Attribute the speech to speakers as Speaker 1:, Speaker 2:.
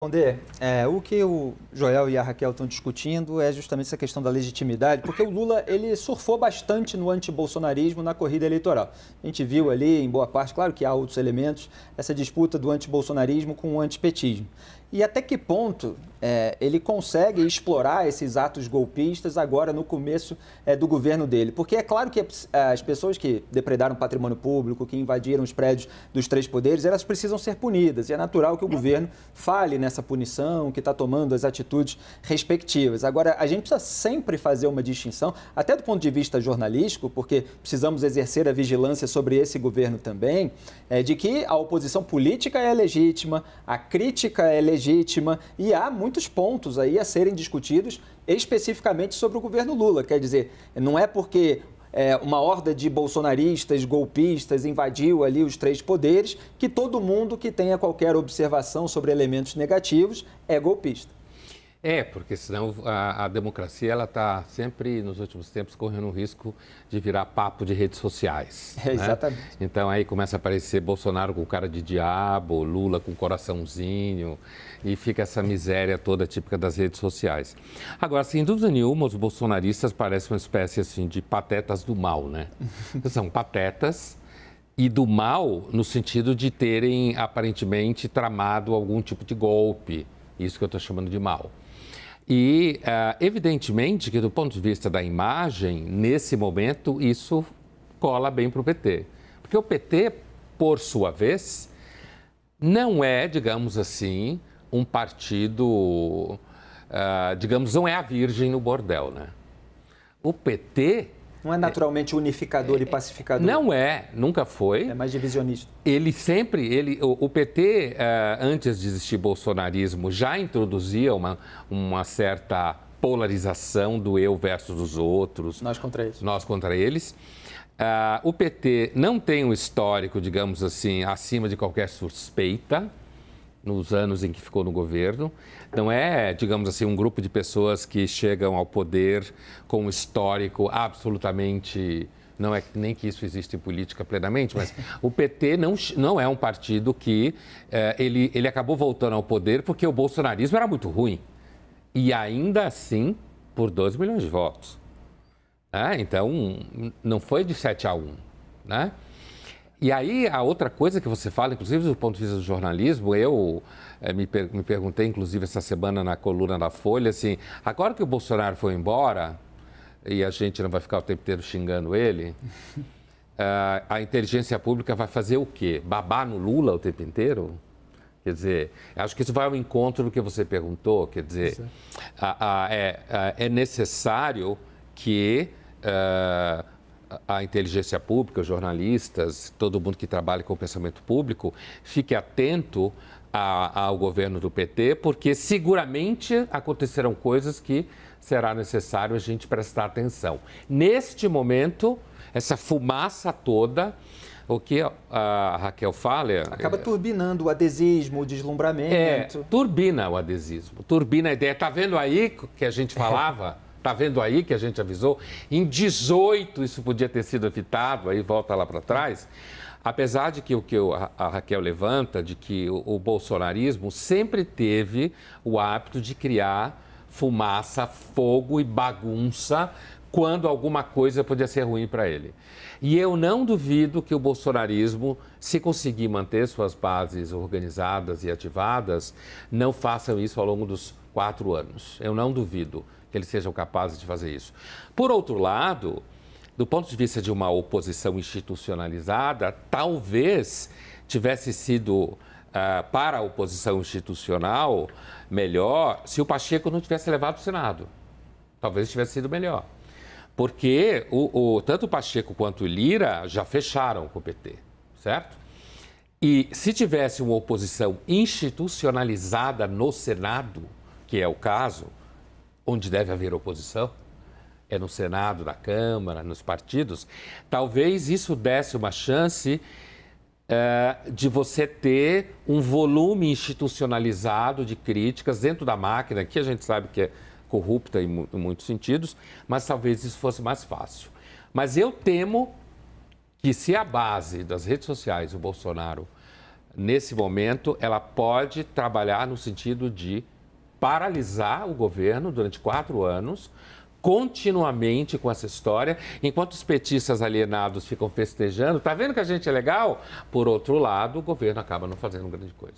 Speaker 1: Responder, o que o Joel e a Raquel estão discutindo é justamente essa questão da legitimidade, porque o Lula ele surfou bastante no antibolsonarismo na corrida eleitoral. A gente viu ali, em boa parte, claro que há outros elementos, essa disputa do antibolsonarismo com o antipetismo. E até que ponto ele consegue explorar esses atos golpistas agora no começo do governo dele? Porque é claro que as pessoas que depredaram patrimônio público, que invadiram os prédios dos três poderes, elas precisam ser punidas. E é natural que o governo fale nessa punição, que está tomando as atitudes respectivas. Agora, a gente precisa sempre fazer uma distinção, até do ponto de vista jornalístico, porque precisamos exercer a vigilância sobre esse governo também, de que a oposição política é legítima, a crítica é legítima e há muitos pontos aí a serem discutidos especificamente sobre o governo Lula. Quer dizer, não é porque uma horda de bolsonaristas, golpistas invadiu ali os três poderes que todo mundo que tenha qualquer observação sobre elementos negativos é golpista.
Speaker 2: Porque senão a democracia ela está sempre, nos últimos tempos, correndo o risco de virar papo de redes sociais.
Speaker 1: Exatamente.
Speaker 2: Né? Então aí começa a aparecer Bolsonaro com cara de diabo, Lula com coraçãozinho, e fica essa miséria toda típica das redes sociais. Agora, sem dúvida nenhuma, os bolsonaristas parecem uma espécie assim, de patetas do mal, né? São patetas e do mal no sentido de terem aparentemente tramado algum tipo de golpe. Isso que eu estou chamando de mal. E, evidentemente, que do ponto de vista da imagem, nesse momento, isso cola bem para o PT. Porque o PT, por sua vez, não é, digamos assim, um partido, digamos, não é a virgem no bordel, né? O PT...
Speaker 1: Não é naturalmente unificador e pacificador.
Speaker 2: Não é, nunca foi.
Speaker 1: É mais divisionista.
Speaker 2: Ele sempre, o PT, antes de existir bolsonarismo, já introduzia uma certa polarização do eu versus os outros.
Speaker 1: Nós contra eles.
Speaker 2: Nós contra eles. O PT não tem um histórico, digamos assim, acima de qualquer suspeita nos anos em que ficou no governo. Não é, digamos assim, um grupo de pessoas que chegam ao poder com um histórico absolutamente... Não é nem que isso existe em política plenamente, mas o PT não é um partido que... ele acabou voltando ao poder porque o bolsonarismo era muito ruim. E ainda assim, por 2 milhões de votos. Então, não foi de 7-1, né? E aí, a outra coisa que você fala, inclusive do ponto de vista do jornalismo, eu me perguntei, inclusive, essa semana na coluna da Folha, assim, agora que o Bolsonaro foi embora, e a gente não vai ficar o tempo inteiro xingando ele, a inteligência pública vai fazer o quê? Babar no Lula o tempo inteiro? Quer dizer, acho que isso vai ao encontro do que você perguntou, quer dizer, é necessário que... a inteligência pública, os jornalistas, todo mundo que trabalha com o pensamento público, fique atento ao governo do PT, porque seguramente acontecerão coisas que será necessário a gente prestar atenção. Neste momento, essa fumaça toda, o que a Raquel fala...
Speaker 1: Acaba turbinando o adesismo, o deslumbramento.
Speaker 2: Turbina o adesismo, turbina a ideia. Está vendo aí que a gente falava... Está vendo aí que a gente avisou? Em 18 isso podia ter sido evitado, aí volta lá para trás. Apesar de que o que a Raquel levanta, de que o bolsonarismo sempre teve o hábito de criar fumaça, fogo e bagunça quando alguma coisa podia ser ruim para ele. E eu não duvido que o bolsonarismo, se conseguir manter suas bases organizadas e ativadas, não façam isso ao longo dos 4 anos. Eu não duvido que eles sejam capazes de fazer isso. Por outro lado, do ponto de vista de uma oposição institucionalizada, talvez tivesse sido, para a oposição institucional, melhor se o Pacheco não tivesse levado o Senado. Talvez tivesse sido melhor. Porque tanto o Pacheco quanto o Lira já fecharam com o PT, certo? E se tivesse uma oposição institucionalizada no Senado, que é o caso, onde deve haver oposição, é no Senado, na Câmara, nos partidos, talvez isso desse uma chance de você ter um volume institucionalizado de críticas dentro da máquina, que a gente sabe que é corrupta em muitos sentidos, mas talvez isso fosse mais fácil. Mas eu temo que se a base das redes sociais, o Bolsonaro, nesse momento, ela pode trabalhar no sentido de paralisar o governo durante 4 anos, continuamente com essa história, enquanto os petistas alienados ficam festejando. Tá vendo que a gente é legal? Por outro lado, o governo acaba não fazendo grande coisa.